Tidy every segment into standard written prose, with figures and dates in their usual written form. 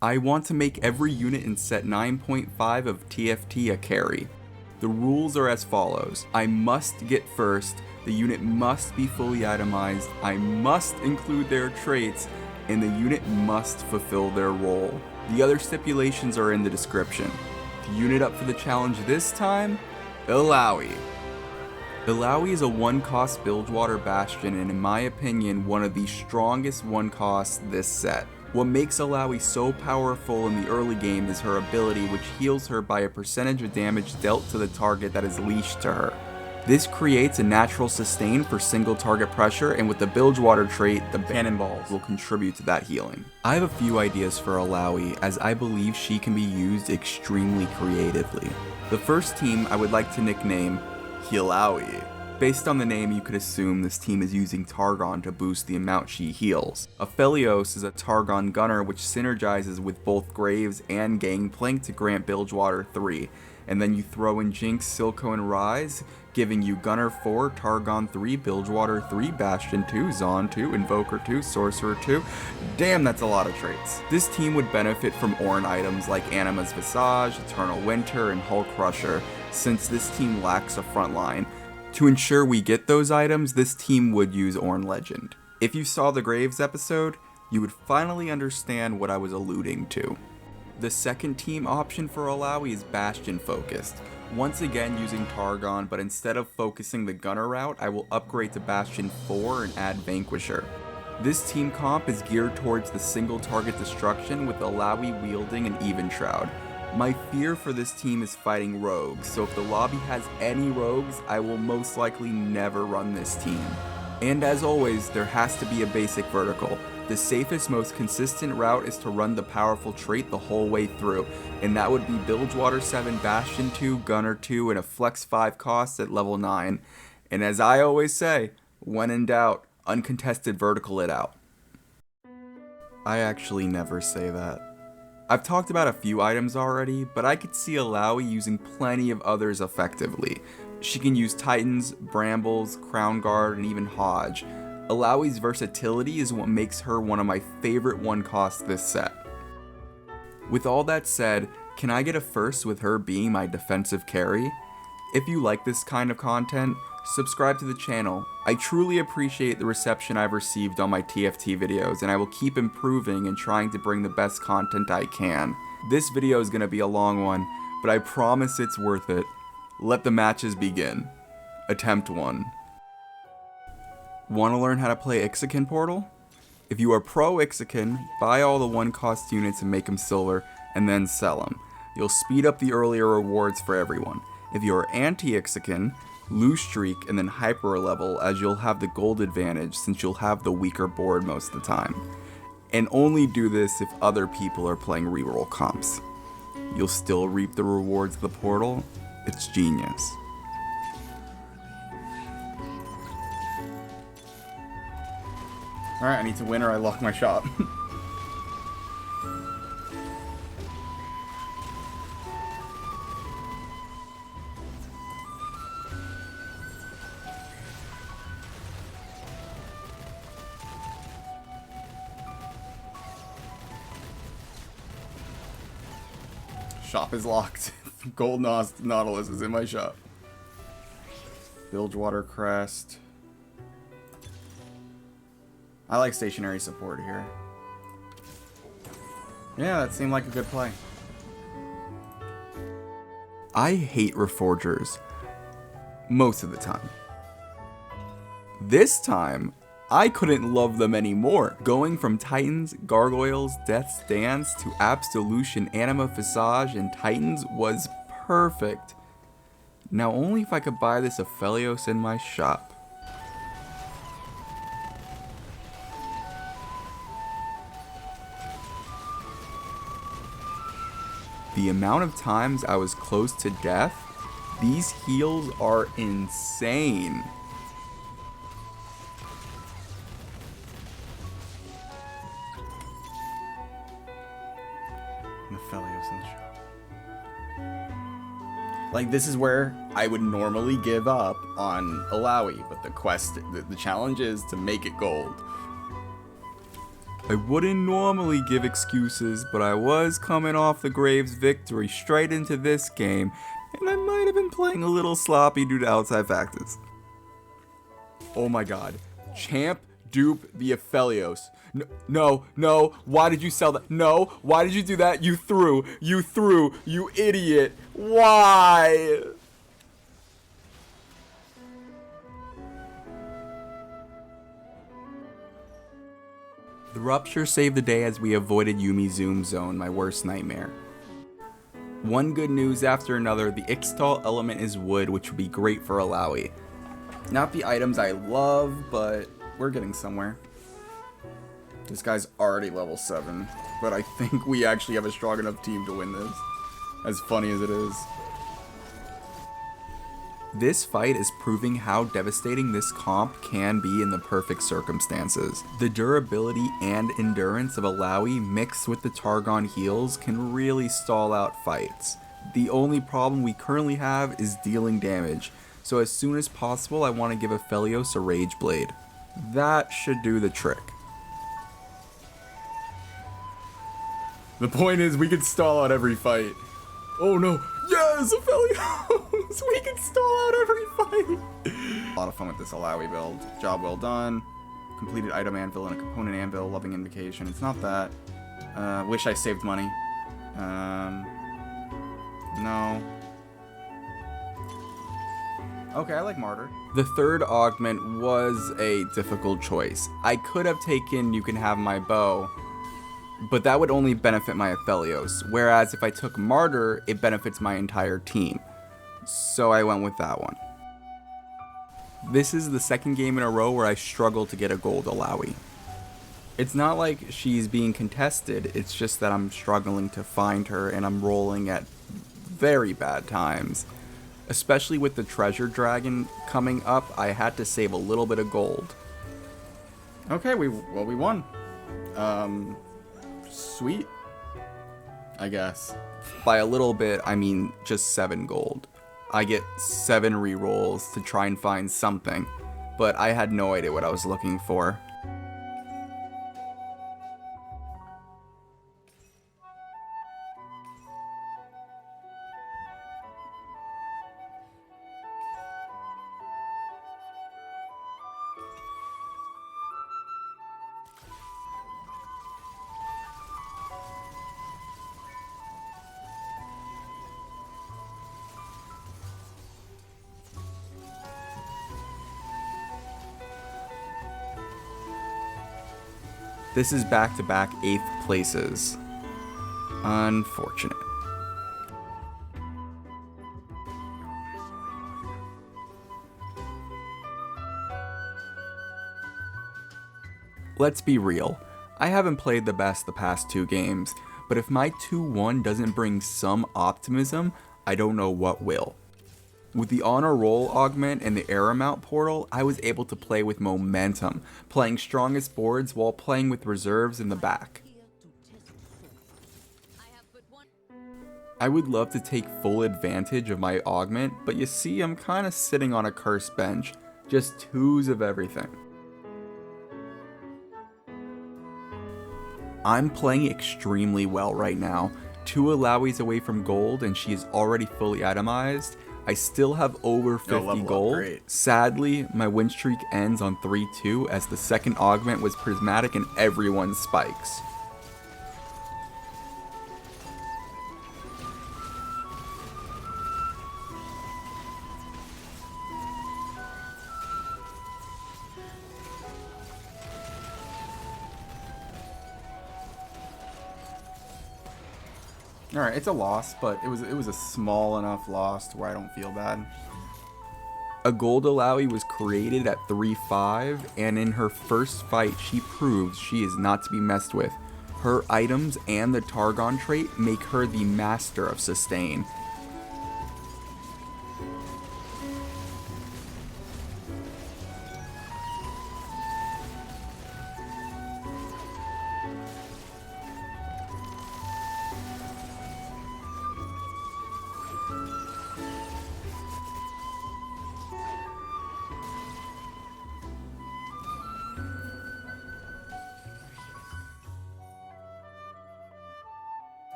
I want to make every unit in set 9.5 of TFT a carry. The rules are as follows. I must get first, the unit must be fully itemized, I must include their traits, and the unit must fulfill their role. The other stipulations are in the description. The unit up for the challenge this time? Illaoi. Illaoi is a 1-cost Bilgewater Bastion and in my opinion one of the strongest 1-costs this set. What makes Illaoi so powerful in the early game is her ability, which heals her by a percentage of damage dealt to the target that is leashed to her. This creates a natural sustain for single target pressure, and with the Bilgewater trait, the cannonballs will contribute to that healing. I have a few ideas for Illaoi, as I believe she can be used extremely creatively. The first team I would like to nickname HEAL-LAOI. Based on the name, you could assume this team is using Targon to boost the amount she heals. Aphelios is a Targon gunner which synergizes with both Graves and Gangplank to grant Bilgewater 3, and then you throw in Jinx, Silco, and Rise, giving you Gunner 4, Targon 3, Bilgewater 3, Bastion 2, Zon 2, Invoker 2, Sorcerer 2. Damn, that's a lot of traits. This team would benefit from Ornn items like Anima's Visage, Eternal Winter, and Hull Crusher, since this team lacks a front line. To ensure we get those items, this team would use Ornn Legend. If you saw the Graves episode, you would finally understand what I was alluding to. The second team option for Illaoi is Bastion focused. Once again using Targon, but instead of focusing the gunner route, I will upgrade to Bastion 4 and add Vanquisher. This team comp is geared towards the single target destruction with Illaoi wielding an Even Shroud. My fear for this team is fighting rogues, so if the lobby has any rogues, I will most likely never run this team. And as always, there has to be a basic vertical. The safest, most consistent route is to run the powerful trait the whole way through, and that would be Bilgewater 7, Bastion 2, Gunner 2, and a Flex 5 cost at level 9. And as I always say, when in doubt, uncontested vertical it out. I actually never say that. I've talked about a few items already, but I could see Illaoi using plenty of others effectively. She can use Titans, Brambles, Crown Guard, and even Hodge. Illaoi's versatility is what makes her one of my favorite 1-costs this set. With all that said, can I get a first with her being my defensive carry? If you like this kind of content, subscribe to the channel. I truly appreciate the reception I've received on my TFT videos, and I will keep improving and trying to bring the best content I can. This video is going to be a long one, but I promise it's worth it. Let the matches begin. Attempt 1. Want to learn how to play Ixakin Portal? If you are pro Ixakin, buy all the 1-cost units and make them silver, and then sell them. You'll speed up the earlier rewards for everyone. If you are anti-Ixakin, lose streak and then hyper level, as you'll have the gold advantage since you'll have the weaker board most of the time. And only do this if other people are playing reroll comps. You'll still reap the rewards of the portal. It's genius. Alright, I need to win or I lock my shop. Shop is locked. Gold Nautilus is in my shop. Bilgewater Crest. I like stationary support here. Yeah, that seemed like a good play. I hate Reforgers. Most of the time. This time, I couldn't love them anymore. Going from Titans, Gargoyles, Death's Dance to Absolution, Anima Visage, and Titans was perfect. Now only if I could buy this Aphelios in my shop. The amount of times I was close to death, these heals are insane. Aphelios in the shop. Like, this is where I would normally give up on Illaoi, but the challenge is to make it gold. I wouldn't normally give excuses, but I was coming off the Graves victory straight into this game, and I might have been playing a little sloppy due to outside factors. Oh my god. Champ dupe the Aphelios. No, why did you sell that? No, why did you do that? You threw, you idiot. Why? The rupture saved the day as we avoided Yumi's Zoom Zone, my worst nightmare. One good news after another, the Ixtal element is wood, which would be great for Illaoi. Not the items I love, but we're getting somewhere. This guy's already level 7, but I think we actually have a strong enough team to win this, as funny as it is. This fight is proving how devastating this comp can be in the perfect circumstances. The durability and endurance of Illaoi mixed with the Targon heals can really stall out fights. The only problem we currently have is dealing damage, so as soon as possible I want to give Aphelios a Rage Blade. That should do the trick. The point is we can stall out every fight. Oh no, yes, Aphelios! We can stall out every fight! A lot of fun with this Illaoi build. Job well done. Completed item anvil and a component anvil, loving invocation. It's not that. Wish I saved money. No. Okay, I like Martyr. The third augment was a difficult choice. I could have taken You Can Have My Bow, but that would only benefit my Aphelios, whereas if I took Martyr, it benefits my entire team. So I went with that one. This is the second game in a row where I struggle to get a gold Illaoi. It's not like she's being contested, it's just that I'm struggling to find her and I'm rolling at very bad times. Especially with the treasure dragon coming up, I had to save a little bit of gold. Okay, we won. Sweet, I guess. By a little bit, I mean just 7 gold. I get 7 rerolls to try and find something, but I had no idea what I was looking for. This is back-to-back 8th places. Unfortunate. Let's be real. I haven't played the best the past 2 games, but if my 2-1 doesn't bring some optimism, I don't know what will. With the honor roll augment and the error amount portal, I was able to play with momentum, playing strongest boards while playing with reserves in the back. I would love to take full advantage of my augment, but you see I'm kinda sitting on a cursed bench, just 2s of everything. I'm playing extremely well right now, 2 Illaois away from gold and she is already fully itemized. I still have over 50 gold. Sadly, my win streak ends on 3-2 as the second augment was prismatic and everyone spikes. Alright, it's a loss, but it was a small enough loss to where I don't feel bad. A gold Illaoi was created at 3-5, and in her first fight she proves she is not to be messed with. Her items and the Targon trait make her the master of sustain.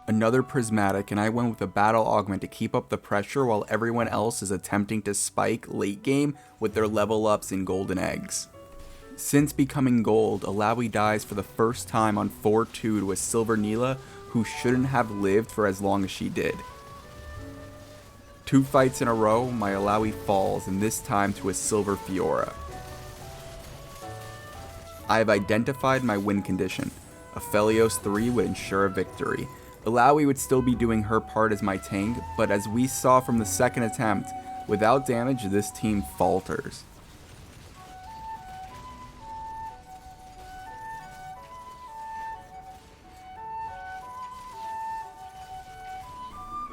Another prismatic, and I went with a battle augment to keep up the pressure while everyone else is attempting to spike late game with their level ups in golden eggs. Since becoming gold, Illaoi dies for the first time on 4-2 to a silver Neela who shouldn't have lived for as long as she did. 2 fights in a row, my Illaoi falls, and this time to a silver Fiora. I have identified my win condition. Aphelios 3 would ensure a victory. Illaoi would still be doing her part as my tank, but as we saw from the second attempt, without damage this team falters.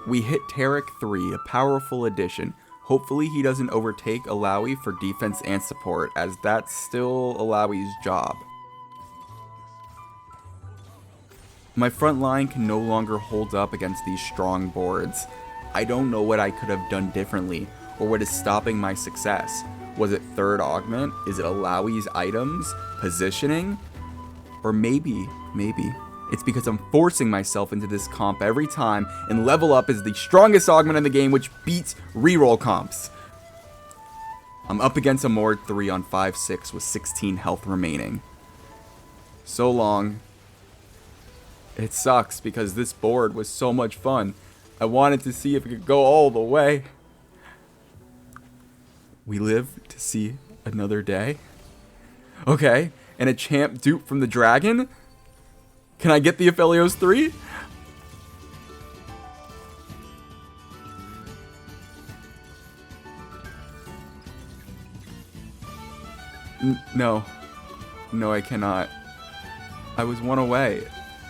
We hit Tarek 3, a powerful addition. Hopefully he doesn't overtake Illaoi for defense and support, as that's still Illaoi's job. My front line can no longer hold up against these strong boards. I don't know what I could have done differently, or what is stopping my success. Was it third augment? Is it Illaoi's items? Positioning? Or maybe, it's because I'm forcing myself into this comp every time, and level up is the strongest augment in the game, which beats reroll comps. I'm up against a Mor 3 on 5-6 with 16 health remaining. So long. It sucks because this board was so much fun. I wanted to see if it could go all the way. We live to see another day. Okay, and a champ dupe from the dragon? Can I get the Aphelios 3? No. No, I cannot. I was 1 away.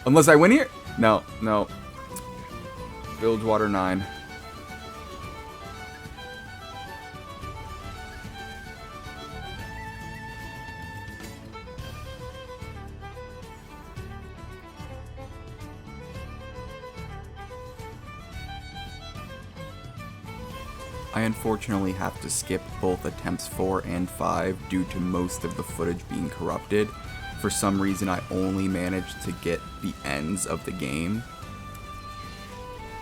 Unless I win here? No. Bilgewater 9. I unfortunately have to skip both attempts 4 and 5 due to most of the footage being corrupted. For some reason, I only managed to get the ends of the game.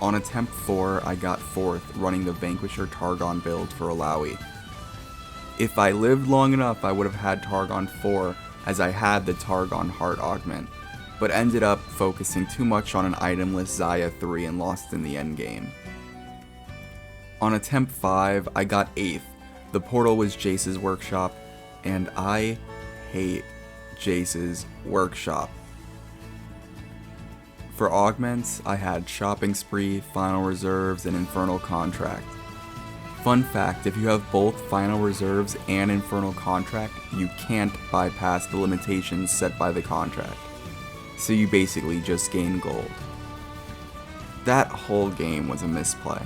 On attempt 4, I got 4th, running the Vanquisher Targon build for Illaoi. If I lived long enough, I would have had Targon 4, as I had the Targon Heart Augment, but ended up focusing too much on an itemless Xayah 3 and lost in the endgame. On attempt 5, I got 8th. The portal was Jace's workshop, and I hate Jace's workshop. For augments, I had Shopping Spree, Final Reserves, and Infernal Contract. Fun fact, if you have both Final Reserves and Infernal Contract, you can't bypass the limitations set by the contract. So you basically just gain gold. That whole game was a misplay.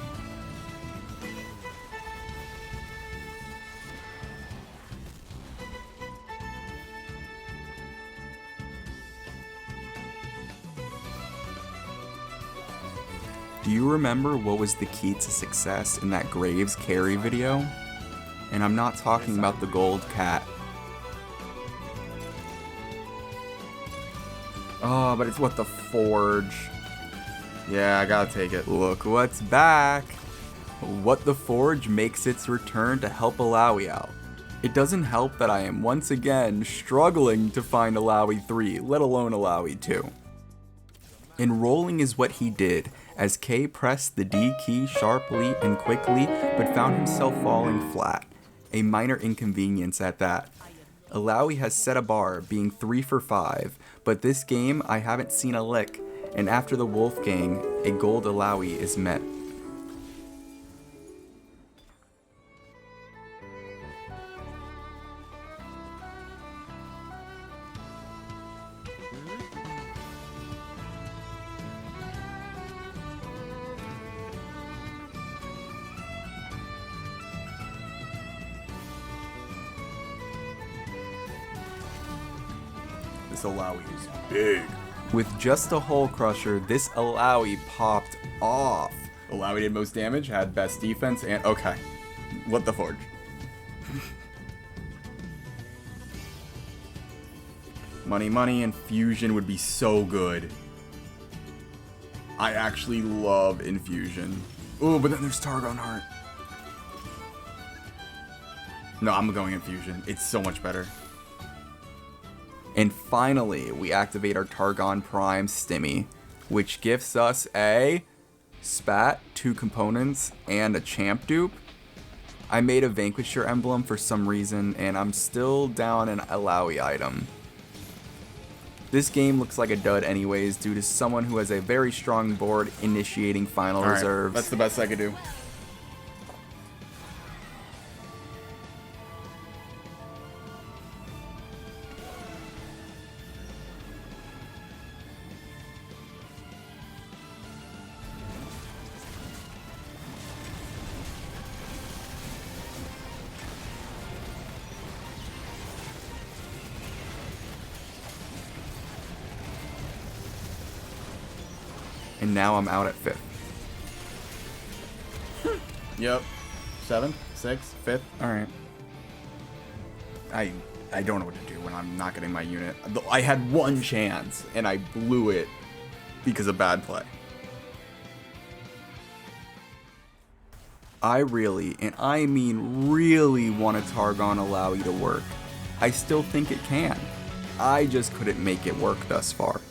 Do you remember what was the key to success in that Graves carry video? And I'm not talking about the gold cat. Oh, but it's what the Forge. Yeah, I gotta take it. Look what's back. What the Forge makes its return to help Illaoi out. It doesn't help that I am once again struggling to find Illaoi 3, let alone Illaoi 2. Enrolling is what he did, as K pressed the D key sharply and quickly, but found himself falling flat. A minor inconvenience at that. Illaoi has set a bar, being 3 for 5, but this game I haven't seen a lick, and after the Wolfgang, a gold Illaoi is met. This Illaoi is big. With just a Hull Crusher, this Illaoi popped off. Illaoi did most damage, had best defense, and okay. What the Forge? Money, and Fusion would be so good. I actually love Infusion. Ooh, but then there's Targon Heart. No, I'm going Infusion. It's so much better. And finally, we activate our Targon Prime Stimmy, which gives us a Spat, 2 components, and a Champ dupe. I made a Vanquisher emblem for some reason, and I'm still down an Illaoi item. This game looks like a dud anyways due to someone who has a very strong board initiating final reserves. That's the best I could do. And now I'm out at 5th. Yep. 7th, 6th, 5th. Alright. I don't know what to do when I'm not getting my unit. I had one chance, and I blew it because of bad play. I really, and I mean really, want a Targon Illaoi to work. I still think it can. I just couldn't make it work thus far.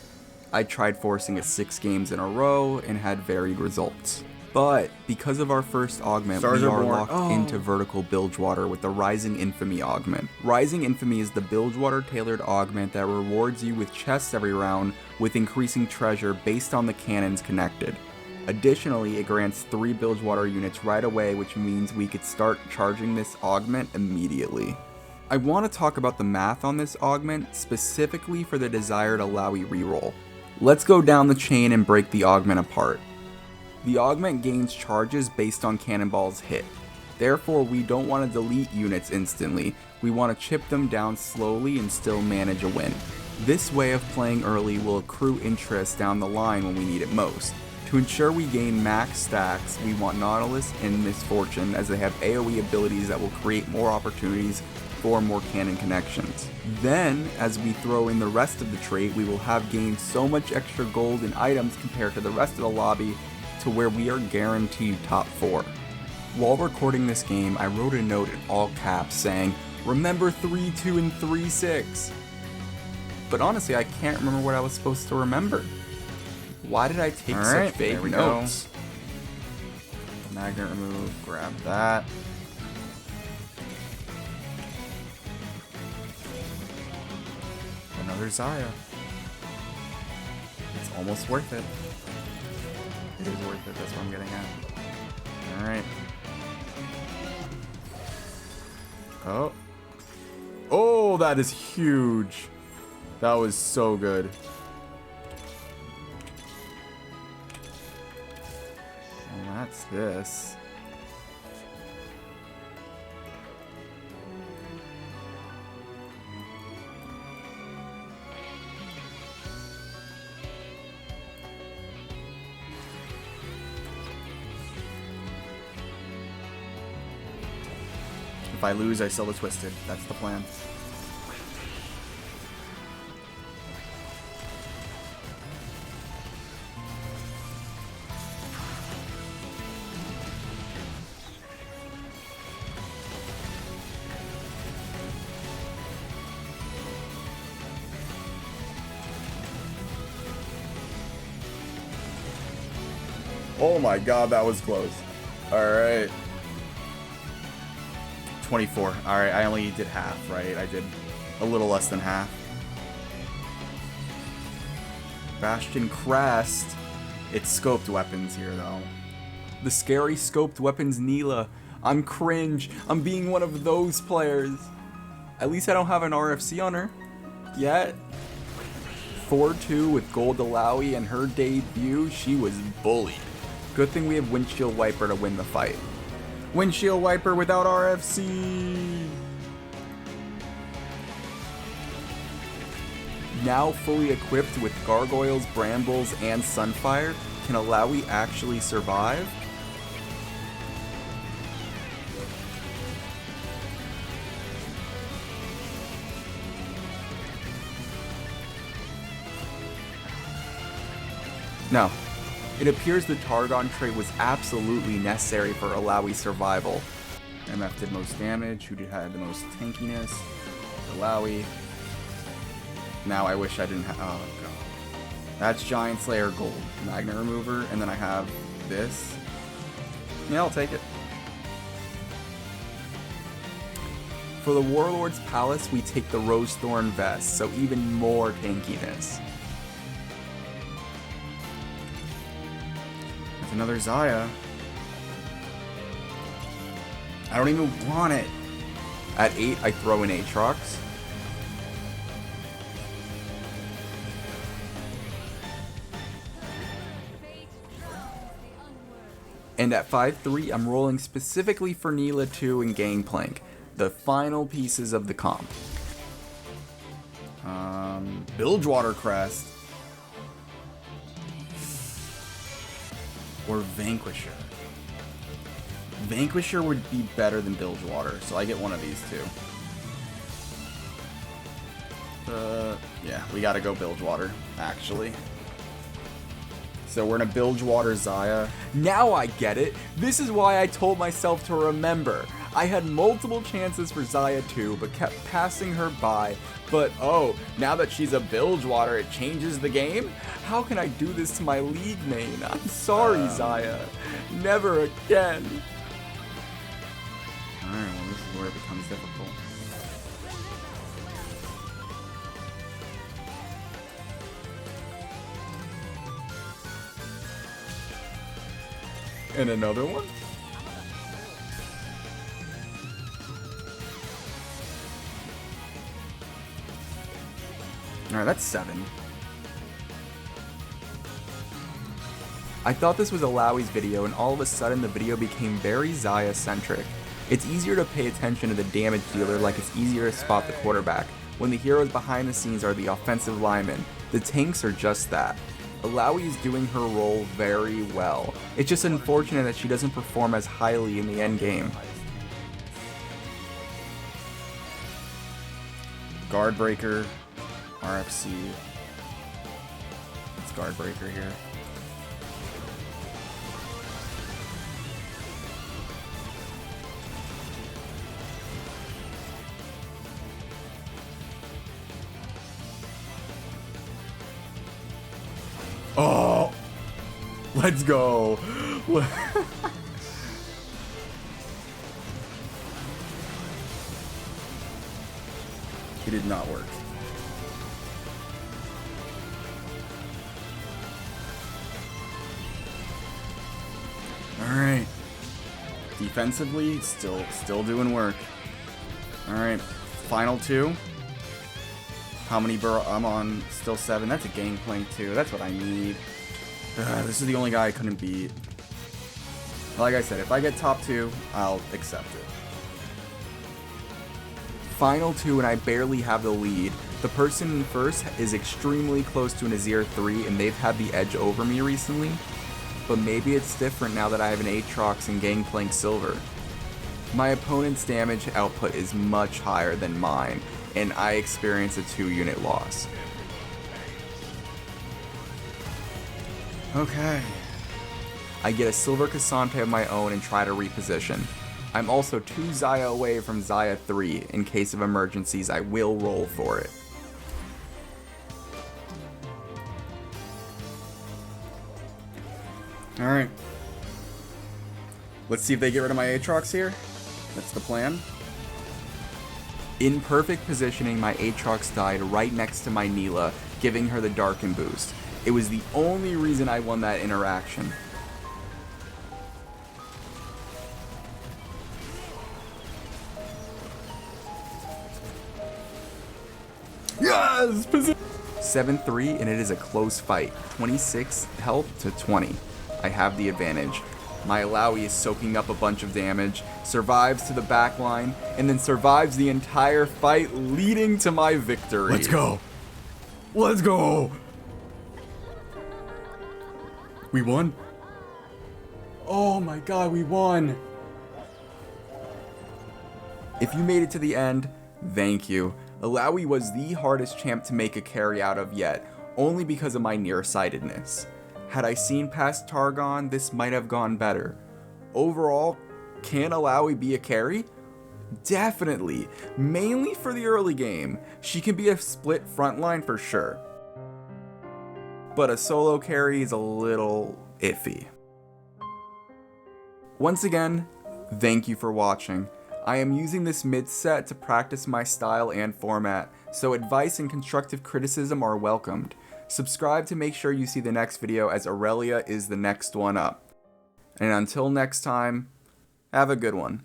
I tried forcing it 6 games in a row and had varied results. But because of our first augment, we are locked into vertical Bilgewater with the Rising Infamy augment. Rising Infamy is the Bilgewater tailored augment that rewards you with chests every round with increasing treasure based on the cannons connected. Additionally, it grants 3 Bilgewater units right away, which means we could start charging this augment immediately. I want to talk about the math on this augment, specifically for the desired Illaoi reroll. Let's go down the chain and break the augment apart. The augment gains charges based on cannonballs hit. Therefore, we don't want to delete units instantly. We want to chip them down slowly and still manage a win. This way of playing early will accrue interest down the line when we need it most. To ensure we gain max stacks, we want Nautilus and Misfortune, as they have AoE abilities that will create more opportunities for more cannon connections. Then, as we throw in the rest of the trait, we will have gained so much extra gold and items compared to the rest of the lobby to where we are guaranteed top 4. While recording this game, I wrote a note in all caps saying, "Remember 3-2 and 3-6." But honestly, I can't remember what I was supposed to remember. Why did I take such vague notes? Magnet remove, grab that. Another Zaya. It's almost worth it. It is worth it, that's what I'm getting at. Alright. Oh. Oh, that is huge. That was so good. And that's this. If I lose, I sell the Twisted. That's the plan. Oh my god, that was close. Alright. 24. Alright, I only did half, right? I did a little less than half. Bastion Crest. It's scoped weapons here, though. The scary scoped weapons Neela. I'm cringe. I'm being one of those players. At least I don't have an RFC on her. Yet. 4-2 with Gold Illaoi and her debut, she was bullied. Good thing we have Windshield Wiper to win the fight. Windshield Wiper without RFC! Now fully equipped with Gargoyles, Brambles, and Sunfire, can Illaoi actually survive? No. It appears the Targon trait was absolutely necessary for Illaoi's survival. MF did most damage, who had the most tankiness? Illaoi. Now I wish I didn't have, oh god. That's Giant Slayer Gold, Magnet Remover, and then I have this. Yeah, I'll take it. For the Warlord's Palace, we take the Rose Thorn Vest, so even more tankiness. That's another Xayah. I don't even want it. At 8, I throw in Aatrox. And at 5-3, I'm rolling specifically for Neela 2 and Gangplank, the final pieces of the comp. Bilgewater Crest. Or Vanquisher. Vanquisher would be better than Bilgewater, so I get one of these two. Yeah, we gotta go Bilgewater, actually. So we're in a Bilgewater Xayah. Now I get it. This is why I told myself to remember. I had multiple chances for Xayah 2, but kept passing her by. But oh, now that she's a Bilgewater, it changes the game? How can I do this to my league main? I'm sorry, Xayah. Never again. Alright, well this is where it becomes difficult. And another one? Alright, that's 7. I thought this was Illaoi's video, and all of a sudden the video became very Xayah-centric. It's easier to pay attention to the damage dealer like it's easier to spot the quarterback, when the heroes behind the scenes are the offensive linemen. The tanks are just that. Illaoi is doing her role very well. It's just unfortunate that she doesn't perform as highly in the end game. Guard Breaker, RFC. It's Guard Breaker here. Oh, let's go. It did not work. All right. Defensively, still doing work. All right. Final 2. How many I'm on? Still 7. That's a Gangplank too. That's what I need. This is the only guy I couldn't beat. Like I said, if I get top 2, I'll accept it. Final 2 and I barely have the lead. The person in first is extremely close to an Azir 3 and they've had the edge over me recently. But maybe it's different now that I have an Aatrox and Gangplank Silver. My opponent's damage output is much higher than mine, and I experience a 2-unit loss. Okay. I get a Silver Cassante of my own and try to reposition. I'm also 2 Xayah away from Xayah 3. In case of emergencies, I will roll for it. Alright. Let's see if they get rid of my Aatrox here. That's the plan. In perfect positioning, my Aatrox died right next to my Neela, giving her the Darken boost. It was the only reason I won that interaction. Yes! 7-3, and it is a close fight. 26 health to 20. I have the advantage. My Illaoi is soaking up a bunch of damage, survives to the back line, and then survives the entire fight, leading to my victory. Let's go! Let's go! We won? Oh my god, we won! If you made it to the end, thank you. Illaoi was the hardest champ to make a carry out of yet, only because of my nearsightedness. Had I seen past Targon, this might have gone better. Overall, can Illaoi be a carry? Definitely, mainly for the early game. She can be a split frontline for sure. But a solo carry is a little iffy. Once again, thank you for watching. I am using this mid set to practice my style and format, so advice and constructive criticism are welcomed. Subscribe to make sure you see the next video, as Aurelia is the next one up. And until next time, have a good one.